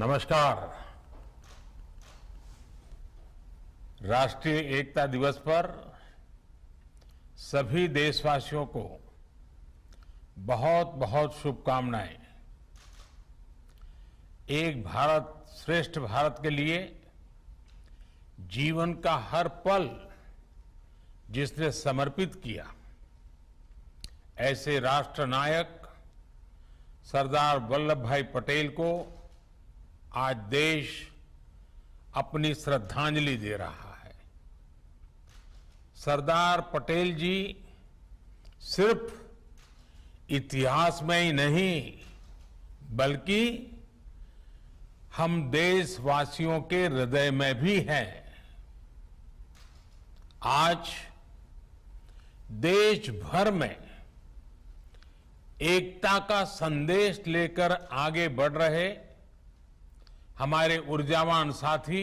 नमस्कार। राष्ट्रीय एकता दिवस पर सभी देशवासियों को बहुत बहुत शुभकामनाएं। एक भारत श्रेष्ठ भारत के लिए जीवन का हर पल जिसने समर्पित किया, ऐसे राष्ट्र नायक सरदार वल्लभ भाई पटेल को आज देश अपनी श्रद्धांजलि दे रहा है। सरदार पटेल जी सिर्फ इतिहास में ही नहीं बल्कि हम देशवासियों के हृदय में भी हैं। आज देश भर में एकता का संदेश लेकर आगे बढ़ रहे हमारे ऊर्जावान साथी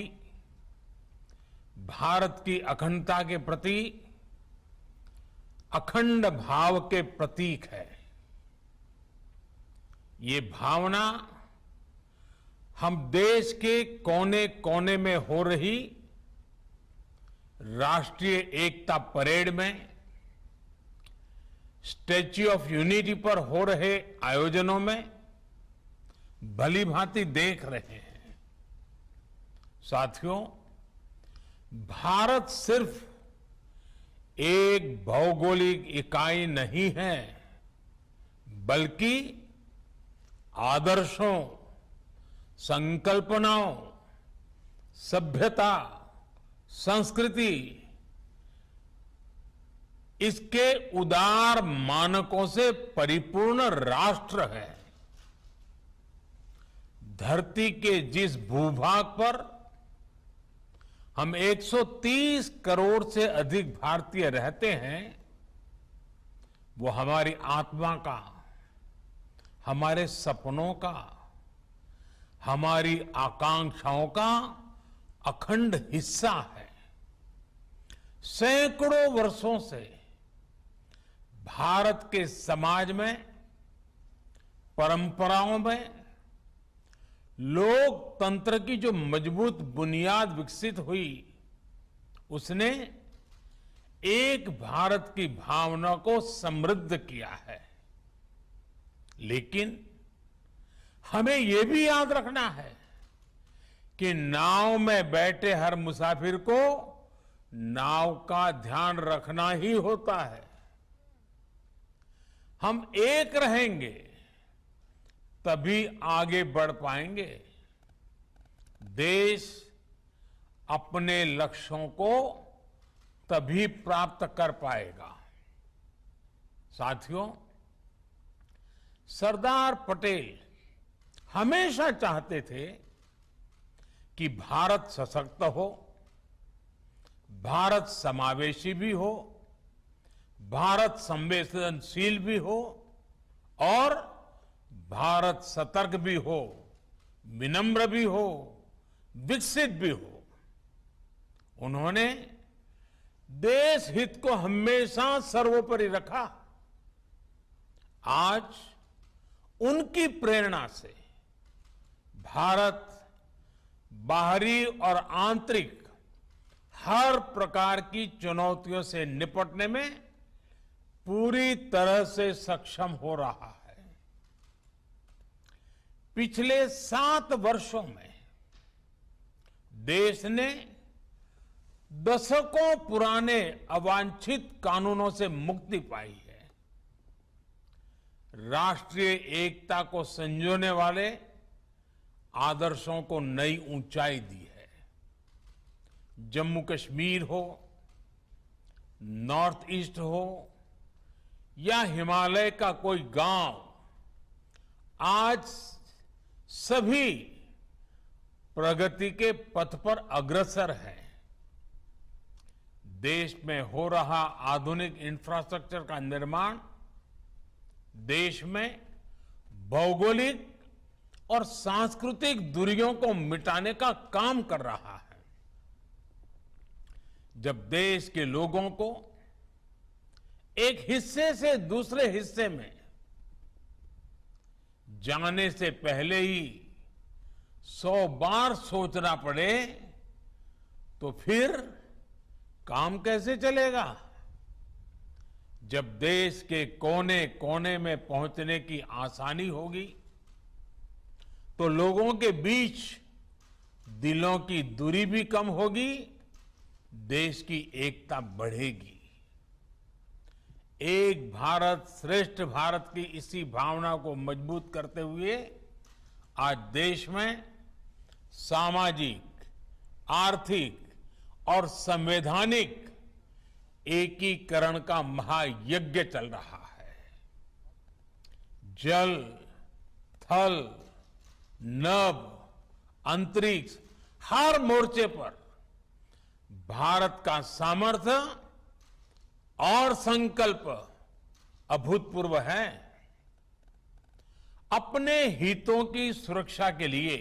भारत की अखंडता के प्रति अखंड भाव के प्रतीक है। ये भावना हम देश के कोने कोने में हो रही राष्ट्रीय एकता परेड में, स्टैच्यू ऑफ यूनिटी पर हो रहे आयोजनों में भली भांति देख रहे हैं। साथियों, भारत सिर्फ एक भौगोलिक इकाई नहीं है बल्कि आदर्शों, संकल्पनाओं, सभ्यता, संस्कृति, इसके उदार मानकों से परिपूर्ण राष्ट्र है। धरती के जिस भूभाग पर हम 130 करोड़ से अधिक भारतीय रहते हैं, वो हमारी आत्मा का, हमारे सपनों का, हमारी आकांक्षाओं का अखंड हिस्सा है। सैकड़ों वर्षों से भारत के समाज में, परंपराओं में लोकतंत्र की जो मजबूत बुनियाद विकसित हुई, उसने एक भारत की भावना को समृद्ध किया है। लेकिन हमें यह भी याद रखना है कि नाव में बैठे हर मुसाफिर को नाव का ध्यान रखना ही होता है। हम एक रहेंगे तभी आगे बढ़ पाएंगे। देश अपने लक्ष्यों को तभी प्राप्त कर पाएगा। साथियों, सरदार पटेल हमेशा चाहते थे कि भारत सशक्त हो, भारत समावेशी भी हो, भारत संवेदनशील भी हो और भारत सतर्क भी हो, विनम्र भी हो, विकसित भी हो। उन्होंने देश हित को हमेशा सर्वोपरि रखा। आज उनकी प्रेरणा से भारत बाहरी और आंतरिक हर प्रकार की चुनौतियों से निपटने में पूरी तरह से सक्षम हो रहा है। पिछले 7 वर्षों में देश ने दशकों पुराने अवांछित कानूनों से मुक्ति पाई है। राष्ट्रीय एकता को संजोने वाले आदर्शों को नई ऊंचाई दी है। जम्मू कश्मीर हो, नॉर्थ ईस्ट हो या हिमालय का कोई गांव, आज सभी प्रगति के पथ पर अग्रसर है। देश में हो रहा आधुनिक इंफ्रास्ट्रक्चर का निर्माण देश में भौगोलिक और सांस्कृतिक दूरियों को मिटाने का काम कर रहा है। जब देश के लोगों को एक हिस्से से दूसरे हिस्से में जाने से पहले ही 100 बार सोचना पड़े तो फिर काम कैसे चलेगा? जब देश के कोने कोने में पहुंचने की आसानी होगी तो लोगों के बीच दिलों की दूरी भी कम होगी, देश की एकता बढ़ेगी। एक भारत श्रेष्ठ भारत की इसी भावना को मजबूत करते हुए आज देश में सामाजिक, आर्थिक और संवैधानिक एकीकरण का महायज्ञ चल रहा है। जल, थल, नभ, अंतरिक्ष, हर मोर्चे पर भारत का सामर्थ्य और संकल्प अभूतपूर्व है। अपने हितों की सुरक्षा के लिए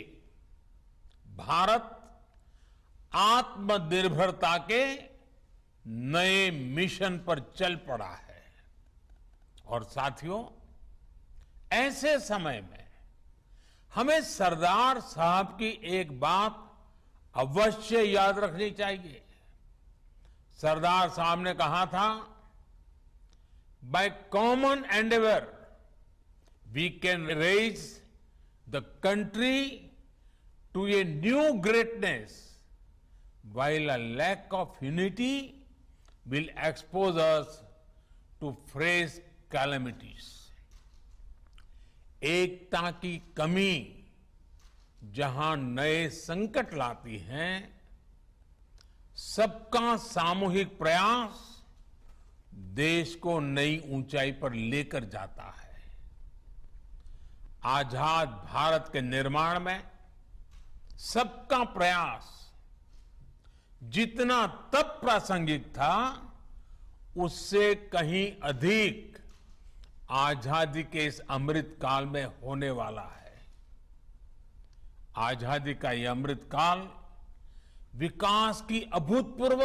भारत आत्मनिर्भरता के नए मिशन पर चल पड़ा है। और साथियों, ऐसे समय में हमें सरदार साहब की एक बात अवश्य याद रखनी चाहिए। सरदार साहब ने कहा था, by common endeavour we can raise the country to a new greatness, while a lack of unity will expose us to fresh calamities. एकता की कमी जहां नए संकट लाती है, सबका सामूहिक प्रयास देश को नई ऊंचाई पर लेकर जाता है। आजाद भारत के निर्माण में सबका प्रयास जितना तब प्रासंगिक था, उससे कहीं अधिक आजादी के इस अमृत काल में होने वाला है। आजादी का यह अमृत काल विकास की अभूतपूर्व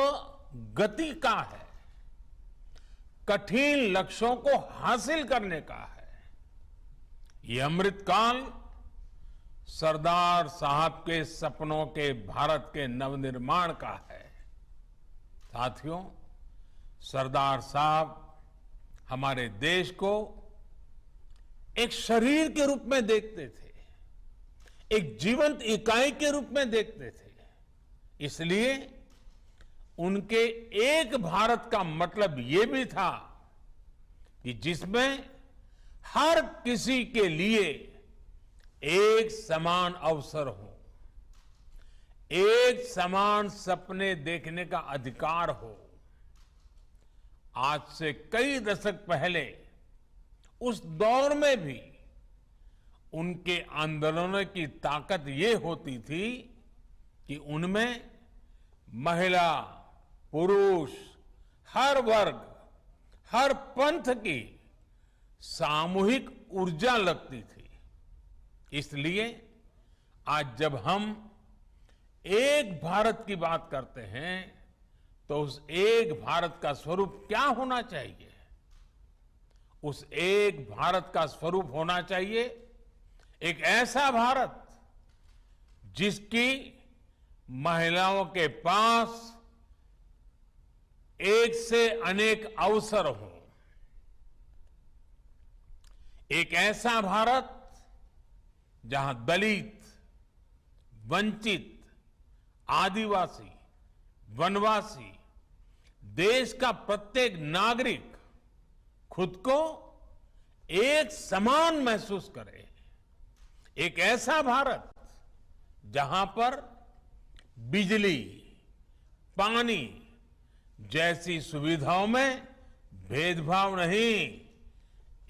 गति का है, कठिन लक्ष्यों को हासिल करने का है। यह अमृत काल सरदार साहब के सपनों के भारत के नवनिर्माण का है। साथियों, सरदार साहब हमारे देश को एक शरीर के रूप में देखते थे, एक जीवंत इकाई के रूप में देखते थे। इसलिए उनके एक भारत का मतलब ये भी था कि जिसमें हर किसी के लिए एक समान अवसर हो, एक समान सपने देखने का अधिकार हो। आज से कई दशक पहले उस दौर में भी उनके आंदोलनों की ताकत ये होती थी कि उनमें महिला, पुरुष, हर वर्ग, हर पंथ की सामूहिक ऊर्जा लगती थी। इसलिए आज जब हम एक भारत की बात करते हैं तो उस एक भारत का स्वरूप क्या होना चाहिए? उस एक भारत का स्वरूप होना चाहिए एक ऐसा भारत जिसकी महिलाओं के पास एक से अनेक अवसर हो, एक ऐसा भारत जहां दलित, वंचित, आदिवासी, वनवासी, देश का प्रत्येक नागरिक खुद को एक समान महसूस करे। एक ऐसा भारत जहां पर बिजली, पानी जैसी सुविधाओं में भेदभाव नहीं,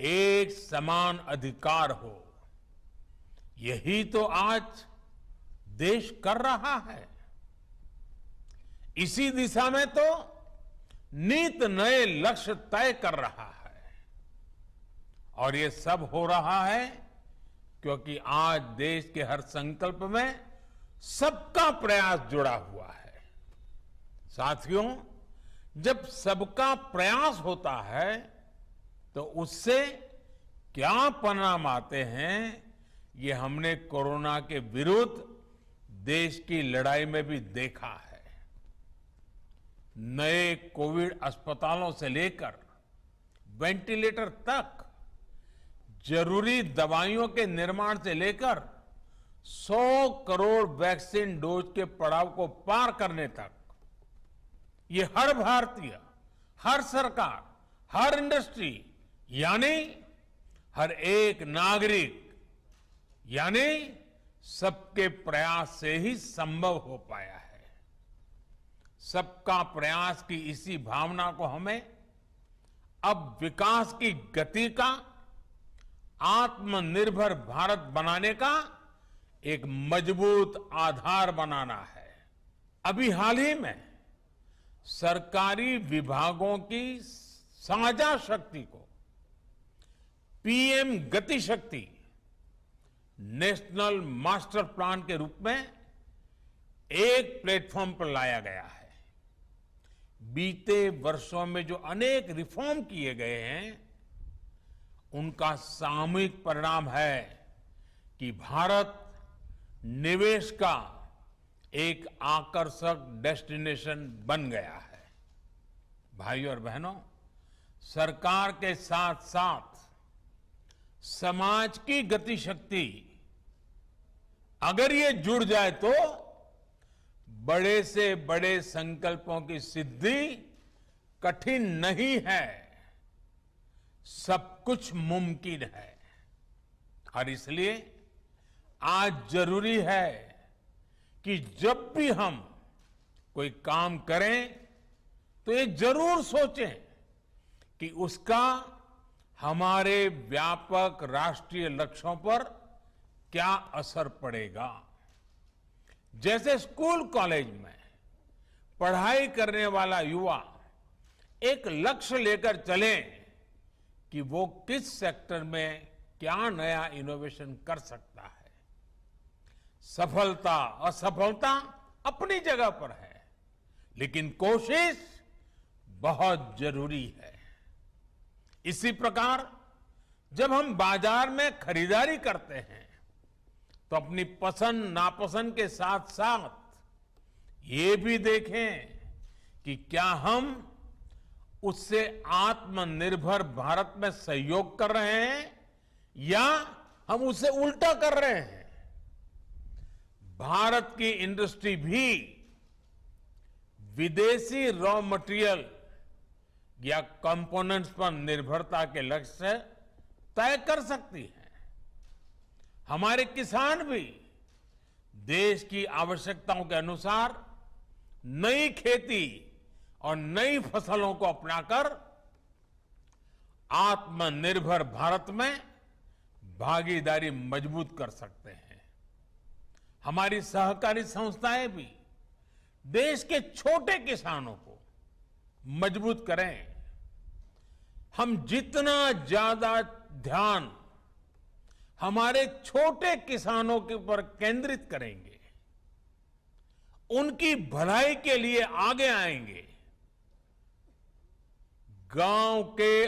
एक समान अधिकार हो। यही तो आज देश कर रहा है। इसी दिशा में तो नित नए लक्ष्य तय कर रहा है। और ये सब हो रहा है क्योंकि आज देश के हर संकल्प में सबका प्रयास जुड़ा हुआ है। साथियों, जब सबका प्रयास होता है तो उससे क्या परिणाम आते हैं, ये हमने कोरोना के विरुद्ध देश की लड़ाई में भी देखा है। नए कोविड अस्पतालों से लेकर वेंटिलेटर तक, जरूरी दवाइयों के निर्माण से लेकर 100 करोड़ वैक्सीन डोज के पड़ाव को पार करने तक, ये हर भारतीय, हर सरकार, हर इंडस्ट्री यानी हर एक नागरिक यानी सबके प्रयास से ही संभव हो पाया है। सबका प्रयास की इसी भावना को हमें अब विकास की गति का, आत्मनिर्भर भारत बनाने का एक मजबूत आधार बनाना है। अभी हाल ही में सरकारी विभागों की साझा शक्ति को पीएम गति शक्ति नेशनल मास्टर प्लान के रूप में एक प्लेटफॉर्म पर लाया गया है। बीते वर्षों में जो अनेक रिफॉर्म किए गए हैं, उनका सामूहिक परिणाम है कि भारत निवेश का एक आकर्षक डेस्टिनेशन बन गया है। भाइयों और बहनों, सरकार के साथ साथ समाज की गति शक्ति अगर ये जुड़ जाए तो बड़े से बड़े संकल्पों की सिद्धि कठिन नहीं है, सब कुछ मुमकिन है। और इसलिए आज जरूरी है कि जब भी हम कोई काम करें तो ये जरूर सोचें कि उसका हमारे व्यापक राष्ट्रीय लक्ष्यों पर क्या असर पड़ेगा। जैसे स्कूल कॉलेज में पढ़ाई करने वाला युवा एक लक्ष्य लेकर चले कि वो किस सेक्टर में क्या नया इनोवेशन कर सकता है। सफलता असफलता अपनी जगह पर है, लेकिन कोशिश बहुत जरूरी है। इसी प्रकार जब हम बाजार में खरीदारी करते हैं तो अपनी पसंद नापसंद के साथ साथ ये भी देखें कि क्या हम उससे आत्मनिर्भर भारत में सहयोग कर रहे हैं या हम उसे उल्टा कर रहे हैं। भारत की इंडस्ट्री भी विदेशी रॉ मटेरियल या कंपोनेंट्स पर निर्भरता के लक्ष्य से तय कर सकती है। हमारे किसान भी देश की आवश्यकताओं के अनुसार नई खेती और नई फसलों को अपनाकर आत्मनिर्भर भारत में भागीदारी मजबूत कर सकते हैं। हमारी सहकारी संस्थाएं भी देश के छोटे किसानों को मजबूत करें। हम जितना ज्यादा ध्यान हमारे छोटे किसानों के ऊपर केंद्रित करेंगे, उनकी भलाई के लिए आगे आएंगे, गांव के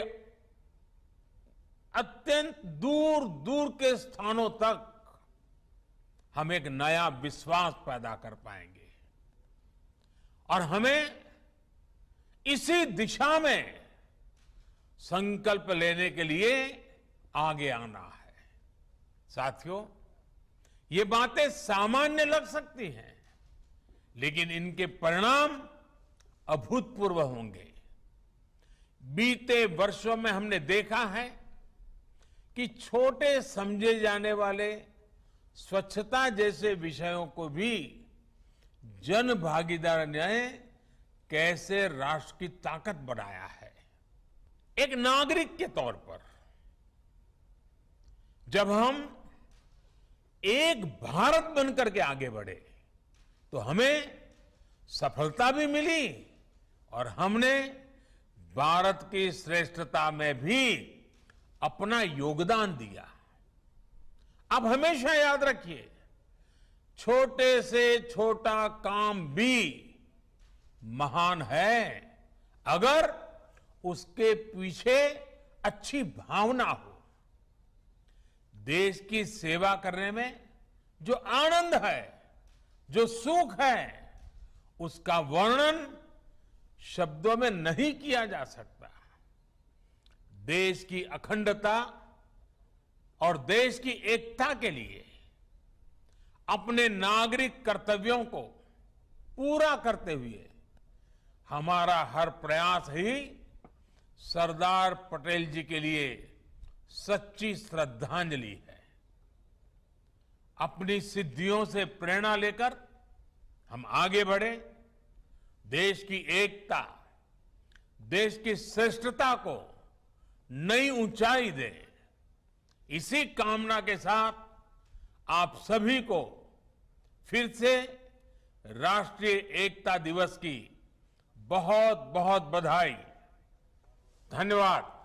अत्यंत दूर दूर के स्थानों तक हम एक नया विश्वास पैदा कर पाएंगे। और हमें इसी दिशा में संकल्प लेने के लिए आगे आना है। साथियों, ये बातें सामान्य लग सकती हैं, लेकिन इनके परिणाम अभूतपूर्व होंगे। बीते वर्षों में हमने देखा है कि छोटे समझे जाने वाले स्वच्छता जैसे विषयों को भी जन भागीदारी ने कैसे राष्ट्र की ताकत बनाया है। एक नागरिक के तौर पर जब हम एक भारत बनकर के आगे बढ़े तो हमें सफलता भी मिली और हमने भारत की श्रेष्ठता में भी अपना योगदान दिया। अब हमेशा याद रखिए, छोटे से छोटा काम भी महान है अगर उसके पीछे अच्छी भावना हो। देश की सेवा करने में जो आनंद है जो सुख है उसका वर्णन शब्दों में नहीं किया जा सकता। देश की अखंडता और देश की एकता के लिए अपने नागरिक कर्तव्यों को पूरा करते हुए हमारा हर प्रयास ही सरदार पटेल जी के लिए सच्ची श्रद्धांजलि है। अपनी सिद्धियों से प्रेरणा लेकर हम आगे बढ़े, देश की एकता, देश की श्रेष्ठता को नई ऊंचाई दे, इसी कामना के साथ आप सभी को फिर से राष्ट्रीय एकता दिवस की बहुत बहुत बधाई। धन्यवाद।